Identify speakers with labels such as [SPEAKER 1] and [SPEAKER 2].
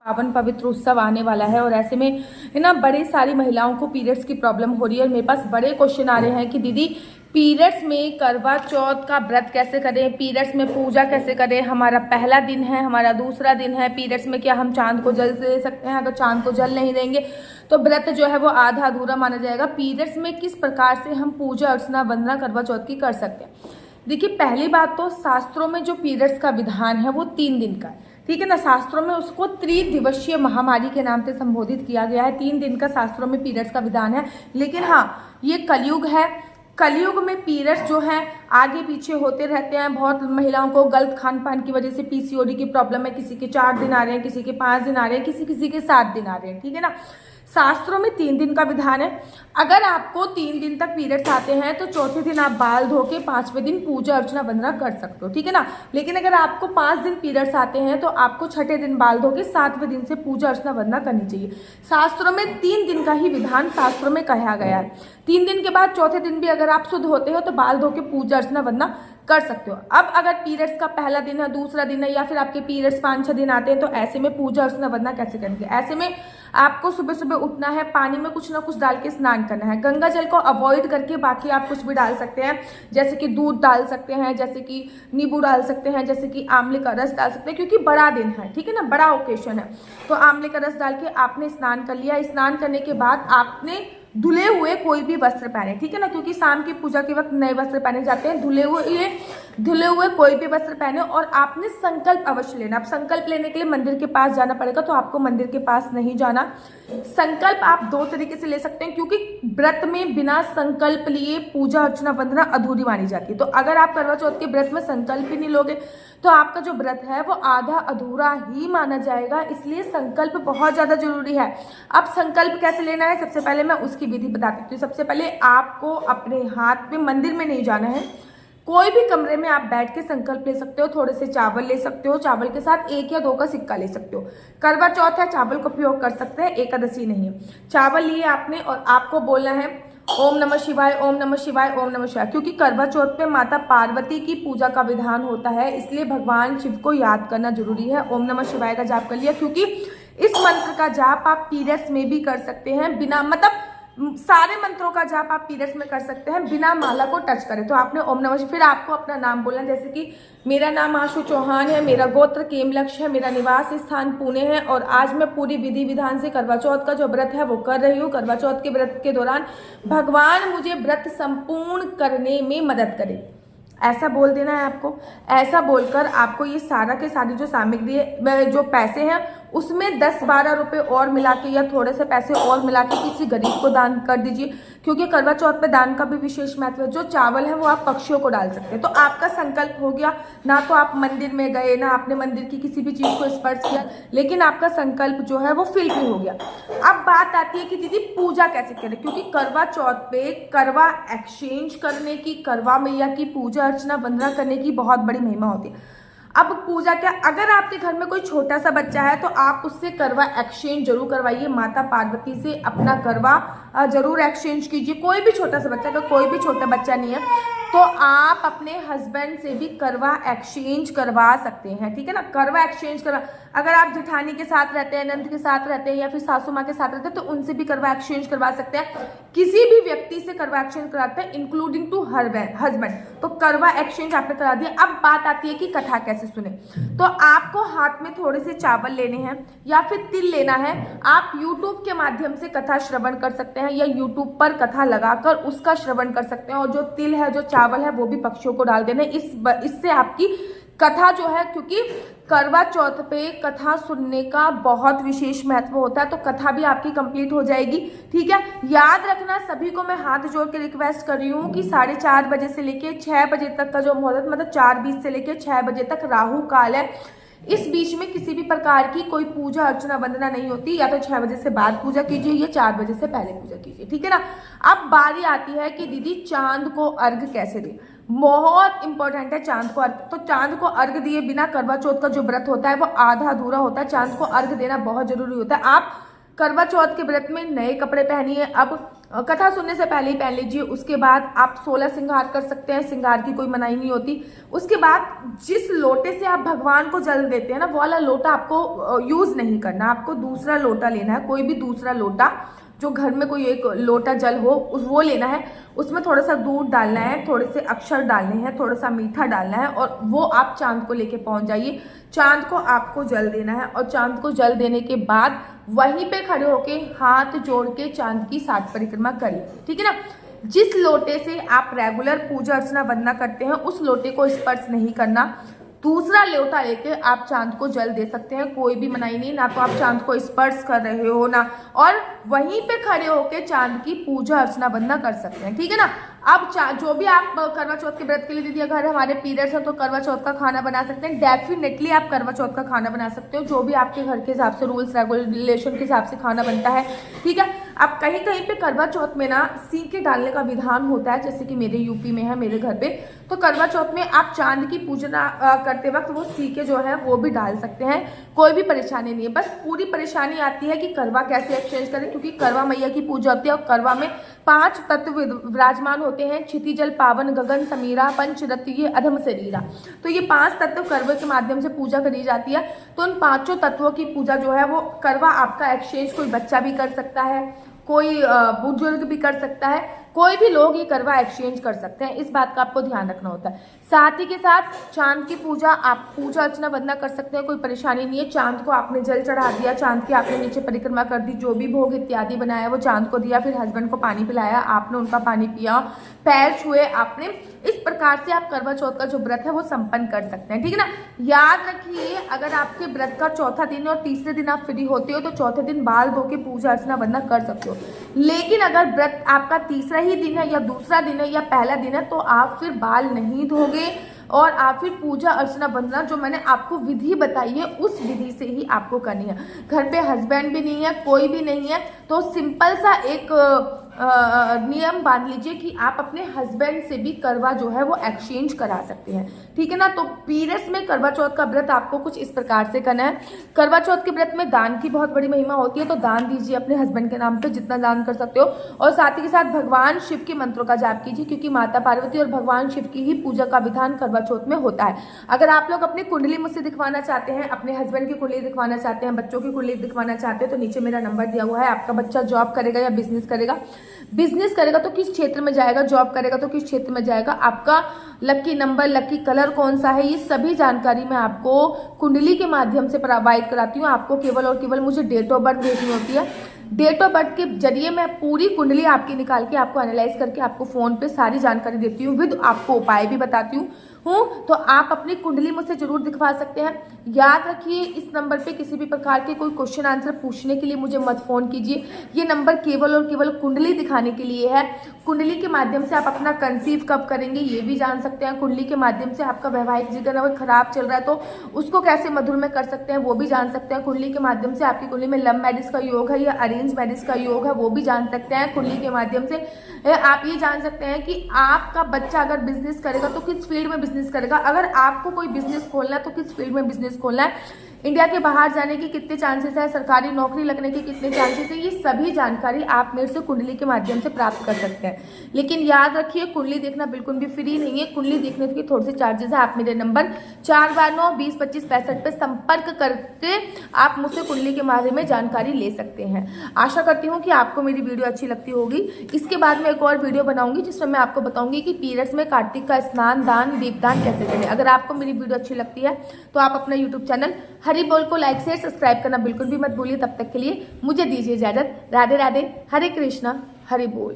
[SPEAKER 1] पावन पवित्र उत्सव आने वाला है और ऐसे में है ना बड़ी सारी महिलाओं को पीरियड्स की प्रॉब्लम हो रही है और मेरे पास बड़े क्वेश्चन आ रहे हैं कि दीदी पीरियड्स में करवा चौथ का व्रत कैसे करें, पीरियड्स में पूजा कैसे करें, हमारा पहला दिन है, हमारा दूसरा दिन है, पीरियड्स में क्या हम चांद को जल दे सकते हैं? अगर चांद को जल नहीं देंगे तो व्रत जो है वो आधा अधूरा माना जाएगा। पीरियड्स में किस प्रकार से हम पूजा अर्चना वंदना करवा चौथ की कर सकते हैं? देखिए, पहली बात तो शास्त्रों में जो पीरियड्स का विधान है वो 3 दिन का है, ठीक है ना। शास्त्रों में उसको त्रिदिवसीय महामारी के नाम से संबोधित किया गया है। 3 दिन का शास्त्रों में पीरियड्स का विधान है। लेकिन हाँ, ये कलयुग है, कलयुग में पीरियड्स जो हैं आगे पीछे होते रहते हैं। बहुत महिलाओं को गलत खान पान की वजह से पीसीओडी की प्रॉब्लम है, किसी के 4 दिन आ रहे हैं, किसी के 5 दिन आ रहे हैं, किसी किसी के 7 दिन आ रहे हैं, ठीक है ना। शास्त्रों में 3 दिन का विधान है। अगर आपको 3 दिन तक पीरियड्स आते हैं तो चौथे दिन आप बाल धो के 5वें दिन पूजा अर्चना वंदना कर सकते हो, ठीक है ना। लेकिन अगर आपको 5 दिन पीरियड्स आते हैं तो आपको छठे दिन बाल धो के 7वें दिन से पूजा अर्चना वंदना करनी चाहिए। शास्त्रों में 3 दिन का ही विधान शास्त्रों में कहा गया है। 3 दिन के बाद चौथे दिन भी अगर आप शुद्ध होते हो तो बाल धो के पूजा अर्चना वंदना कर सकते हो। अब अगर पीरियड्स का पहला दिन है, दूसरा दिन है, या फिर आपके पीरियड्स 5-6 दिन आते हैं तो ऐसे में पूजा अर्चना वंदना कैसे करेंगे? ऐसे में आपको सुबह सुबह उठना है, पानी में कुछ ना कुछ डाल के स्नान करना है। गंगा जल को अवॉइड करके बाकी आप कुछ भी डाल सकते हैं, जैसे कि दूध डाल सकते हैं, जैसे कि नींबू डाल सकते हैं, जैसे कि आंवले का रस डाल सकते हैं, क्योंकि बड़ा दिन है, ठीक है ना, बड़ा ओकेशन है। तो आंवले का रस डाल के आपने स्नान कर लिया। स्नान करने के बाद आपने धुले हुए कोई भी वस्त्र पहने, ठीक है ना, क्योंकि शाम की पूजा के वक्त नए वस्त्र पहने जाते हैं। धुले हुए कोई भी वस्त्र पहने और आपने संकल्प अवश्य लेना। अब संकल्प लेने के लिए मंदिर के पास जाना पड़ेगा, तो आपको मंदिर के पास नहीं जाना। संकल्प आप 2 तरीके से ले सकते हैं, क्योंकि व्रत में बिना संकल्प लिए पूजा अर्चना वंदना अधूरी मानी जाती है। तो अगर आप करवा चौथ के व्रत में संकल्प ही नहीं लोगे तो आपका जो व्रत है वो आधा अधूरा ही माना जाएगा। इसलिए संकल्प बहुत ज्यादा जरूरी है। अब संकल्प कैसे लेना है, सबसे पहले मैं उसकी विधि बताती हूँ। सबसे पहले आपको अपने हाथ में, मंदिर में नहीं जाना है, कोई भी कमरे में आप बैठ के संकल्प ले सकते हो। थोड़े से चावल ले सकते हो, चावल के साथ 1 या 2 का सिक्का ले सकते हो। करवा चौथ है, चावल का उपयोग कर सकते हैं, एकादशी नहीं है। चावल लिए आपने और आपको बोलना है ओम नमः शिवाय, ओम नमः शिवाय, ओम नमः शिवाय। क्योंकि करवा चौथ पे माता पार्वती की पूजा का विधान होता है, इसलिए भगवान शिव को याद करना जरूरी है। ओम नमः शिवाय का जाप कर लिया, क्योंकि इस मंत्र का जाप आप पीरियड्स में भी कर सकते हैं, बिना सारे मंत्रों का जाप आप पीरियड्स में कर सकते हैं बिना माला को टच करें। तो आपने ओम नमः शिवाय, फिर आपको अपना नाम बोलना, जैसे कि मेरा नाम आशु चौहान है, मेरा गोत्र केमलक्ष है, मेरा निवास स्थान पुणे है और आज मैं पूरी विधि विधान से करवा चौथ का जो व्रत है वो कर रही हूँ। करवा चौथ के व्रत के दौरान भगवान मुझे व्रत संपूर्ण करने में मदद करे, ऐसा बोल देना है आपको। ऐसा बोलकर आपको ये सारा के सारी जो सामग्री है, जो पैसे हैं, उसमें 10-12 रुपए और मिला के या थोड़े से पैसे और मिला के किसी गरीब को दान कर दीजिए, क्योंकि करवा चौथ पे दान का भी विशेष महत्व है। जो चावल है वो आप पक्षियों को डाल सकते हैं। तो आपका संकल्प हो गया, ना तो आप मंदिर में गए, ना आपने मंदिर की किसी भी चीज को स्पर्श किया, लेकिन आपका संकल्प जो है वो फिलफिल हो गया। अब बात आती है कि दीदी पूजा कैसे करें, क्योंकि करवा चौथ पे करवा एक्सचेंज करने की, करवा मैया की पूजा अर्चना वंदना करने की बहुत बड़ी महिमा होती है। अब पूजा क्या, अगर आपके घर में कोई छोटा सा बच्चा है तो आप उससे करवा एक्सचेंज जरूर करवाइए। माता पार्वती से अपना करवा जरूर एक्सचेंज कीजिए। कोई भी छोटा सा बच्चा, अगर कोई भी छोटा बच्चा नहीं है तो आप अपने हस्बैंड से भी करवा एक्सचेंज करवा सकते हैं, ठीक है ना। करवा एक्सचेंज करवा, अगर आप जेठानी के साथ रहते हैं, नंद के साथ रहते हैं या फिर सासू माँ के साथ रहते हैं तो उनसे भी करवा एक्सचेंज करवा सकते हैं। किसी भी व्यक्ति से करवा एक्सचेंज कराते हैं, इंक्लूडिंग टू हस्बैंड। तो करवा एक्सचेंज आपने करा दिया। अब बात आती है कि कथा कैसे सुने। तो आपको हाथ में थोड़े से चावल लेने हैं या फिर तिल लेना है। आप यूट्यूब के माध्यम से कथा श्रवण कर सकते हैं या यूट्यूब पर कथा लगाकर उसका श्रवण कर सकते हैं। और जो तिल है, जो चावल है, वो भी पक्षियों को डाल देना। इससे आपकी कथा जो है, क्योंकि करवा चौथ पे कथा सुनने का बहुत विशेष महत्व होता है, तो कथा भी आपकी कंप्लीट हो जाएगी, ठीक है। याद रखना, सभी को मैं हाथ जोड़ के रिक्वेस्ट कर रही हूँ कि 4:30 बजे से लेके 6 बजे तक का जो मुहूर्त, मतलब 4:20 से लेके 6 बजे तक राहु काल है। इस बीच में किसी भी प्रकार की कोई पूजा अर्चना वंदना नहीं होती। या तो 6 बजे से बाद पूजा कीजिए या 4 बजे से पहले पूजा कीजिए, ठीक है ना। अब बारी आती है कि दीदी चांद को अर्घ कैसे दें। बहुत इंपॉर्टेंट है चांद को अर्घ। तो चांद को अर्घ दिए बिना करवा चौथ का जो व्रत होता है वो आधा अधूरा होता है। चांद को अर्घ देना बहुत जरूरी होता है। आप करवा चौथ के व्रत में नए कपड़े पहनिए। अब कथा सुनने से पहले ही पहन लीजिए। उसके बाद आप 16 श्रृंगार कर सकते हैं, श्रृंगार की कोई मनाही नहीं होती। उसके बाद जिस लोटे से आप भगवान को जल देते हैं ना, वो वाला लोटा आपको यूज नहीं करना, आपको दूसरा लोटा लेना है। कोई भी दूसरा लोटा, जो घर में कोई एक लोटा जल हो वो लेना है। उसमें थोड़ा सा दूध डालना है, थोड़े से अक्षर डालने हैं, थोड़ा सा मीठा डालना है और वो आप चांद को लेके पहुंच जाइए। चांद को आपको जल देना है और चांद को जल देने के बाद वहीं पे खड़े होके हाथ जोड़ के चांद की 7 परिक्रमा करिए, ठीक है ना। जिस लोटे से आप रेगुलर पूजा अर्चना वंदना करते हैं उस लोटे को स्पर्श नहीं करना। दूसरा लोटा लेके आप चांद को जल दे सकते हैं, कोई भी मनाही नहीं। ना तो आप चांद को स्पर्श कर रहे हो ना, और वहीं पे खड़े होके चांद की पूजा अर्चना वंदना कर सकते हैं, ठीक है ना। अब जो भी आप करवा चौथ के व्रत के लिए दीदी अगर हमारे पीरियड्स हैं तो करवा चौथ का खाना बना सकते हैं। डेफिनेटली आप करवा चौथ का खाना बना सकते हो, जो भी आपके घर के हिसाब से रूल्स रेगुलेशन के हिसाब से खाना बनता है, ठीक है। अब कहीं कहीं पे करवा चौथ में ना सीके डालने का विधान होता है, जैसे कि मेरे यूपी में है, मेरे घर पे। तो करवा चौथ में आप चांद की पूजा करते वक्त वो सीके जो है वो भी डाल सकते हैं, कोई भी परेशानी नहीं है। बस पूरी परेशानी आती है कि करवा कैसे एक्सचेंज करें, क्योंकि करवा मैया की पूजा होती है और करवा में 5 तत्व विराजमान होते हैं, क्षिति जल पावन गगन समीरा पंचरत्न ये अधम शरीरा। तो ये 5 तत्व करवे के माध्यम से पूजा करी जाती है। तो उन 5 तत्वों की पूजा जो है वो करवा आपका एक्सचेंज कोई बच्चा भी कर सकता है, कोई बुजुर्ग भी कर सकता है, कोई भी लोग ये करवा एक्सचेंज कर सकते हैं। इस बात का आपको ध्यान रखना होता है। साथ ही के साथ चांद की पूजा आप पूजा अर्चना वंदना कर सकते हैं, कोई परेशानी नहीं है। चांद को आपने जल चढ़ा दिया, चांद की आपने नीचे परिक्रमा कर दी, जो भी भोग इत्यादि बनाया वो चांद को दिया, फिर हस्बैंड को पानी पिलाया, आपने उनका पानी पिया, पैर छुए आपने। इस प्रकार से आप करवा चौथ का जो व्रत है वो संपन्न कर सकते हैं, ठीक है ना। याद रखिए, अगर आपके व्रत का चौथा दिन और तीसरे दिन आप फ्री होते हो तो चौथे दिन बाल धो के पूजा अर्चना वंदना कर सकते हो। लेकिन अगर व्रत आपका तीसरा ही दिन है या दूसरा दिन है या पहला दिन है तो आप फिर बाल नहीं धोगे और आप फिर पूजा अर्चना वंदना जो मैंने आपको विधि बताई है उस विधि से ही आपको करनी है। घर पे हस्बैंड भी नहीं है, कोई भी नहीं है, तो सिंपल सा एक नियम बांध लीजिए कि आप अपने हस्बैंड से भी करवा जो है वो एक्सचेंज करा सकते हैं, ठीक है ना। तो पीरियड्स में करवा चौथ का व्रत आपको कुछ इस प्रकार से करना है। करवा चौथ के व्रत में दान की बहुत बड़ी महिमा होती है, तो दान दीजिए अपने हस्बैंड के नाम पे जितना दान कर सकते हो। और साथ ही के साथ भगवान शिव के मंत्रों का जाप कीजिए, क्योंकि माता पार्वती और भगवान शिव की ही पूजा का विधान करवा चौथ में होता है। अगर आप लोग अपनी कुंडली मुझसे दिखवाना चाहते हैं, अपने हस्बैंड की कुंडली दिखवाना चाहते हैं, बच्चों की कुंडली दिखवाना चाहते हैं, तो नीचे मेरा नंबर दिया हुआ है। आपका बच्चा जॉब करेगा या बिजनेस करेगा, बिजनेस करेगा तो किस क्षेत्र में जाएगा, जॉब करेगा तो किस क्षेत्र में जाएगा, आपका लकी नंबर, लकी कलर कौन सा है, ये सभी जानकारी मैं आपको कुंडली के माध्यम से प्रोवाइड कराती हूँ। आपको केवल और केवल मुझे डेट ऑफ बर्थ भेजनी होती है। डेट ऑफ बर्थ के जरिए मैं पूरी कुंडली आपकी निकाल के आपको एनालाइज करके आपको फोन पे सारी जानकारी देती हूँ, विद आपको उपाय भी बताती हूँ। तो आप अपनी कुंडली मुझसे जरूर दिखवा सकते हैं। याद रखिए, इस नंबर पे किसी भी प्रकार के कोई क्वेश्चन आंसर पूछने के लिए मुझे मत फोन कीजिए। ये नंबर केवल और केवल कुंडली दिखाने के लिए है। कुंडली के माध्यम से आप अपना कंसीव कब करेंगे ये भी जान सकते हैं। कुंडली के माध्यम से आपका वैवाहिक जीवन अगर खराब चल रहा है तो उसको कैसे मधुर में कर सकते हैं वो भी जान सकते हैं। कुंडली के माध्यम से आपकी कुंडली में लव मैरिज का योग है या अरेंज मैरिज का योग है वो भी जान सकते हैं। कुंडली के माध्यम से आप ये जान सकते हैं कि आपका बच्चा अगर बिजनेस करेगा तो किस फील्ड में बिजनेस करेगा, अगर आपको कोई बिजनेस खोलना है तो किस फील्ड में बिजनेस खोलना है, इंडिया के बाहर जाने के कितने चांसेस है, सरकारी नौकरी लगने के कितने चांसेस है, ये सभी जानकारी आप मेरे से कुंडली के माध्यम से प्राप्त कर सकते हैं। लेकिन याद रखिए, कुंडली देखना बिल्कुल भी फ्री नहीं है। कुंडली देखने के थोड़े से चार्जेस है। आप मेरे नंबर 429-20-25-65 पे संपर्क करके आप मुझसे कुंडली के बारे में जानकारी ले सकते हैं। आशा करती हूँ कि आपको मेरी वीडियो अच्छी लगती होगी। इसके बाद मैं एक और वीडियो बनाऊंगी जिसमें मैं आपको बताऊंगी कि पीरियड्स में कार्तिक का स्नान दान दीपदान कैसे करें। अगर आपको मेरी वीडियो अच्छी लगती है तो आप अपना यूट्यूब चैनल हरि बोल को लाइक शेयर सब्सक्राइब करना बिल्कुल भी मत भूलिए। तब तक के लिए मुझे दीजिए इजाजत। राधे राधे, हरे कृष्णा, हरि बोल।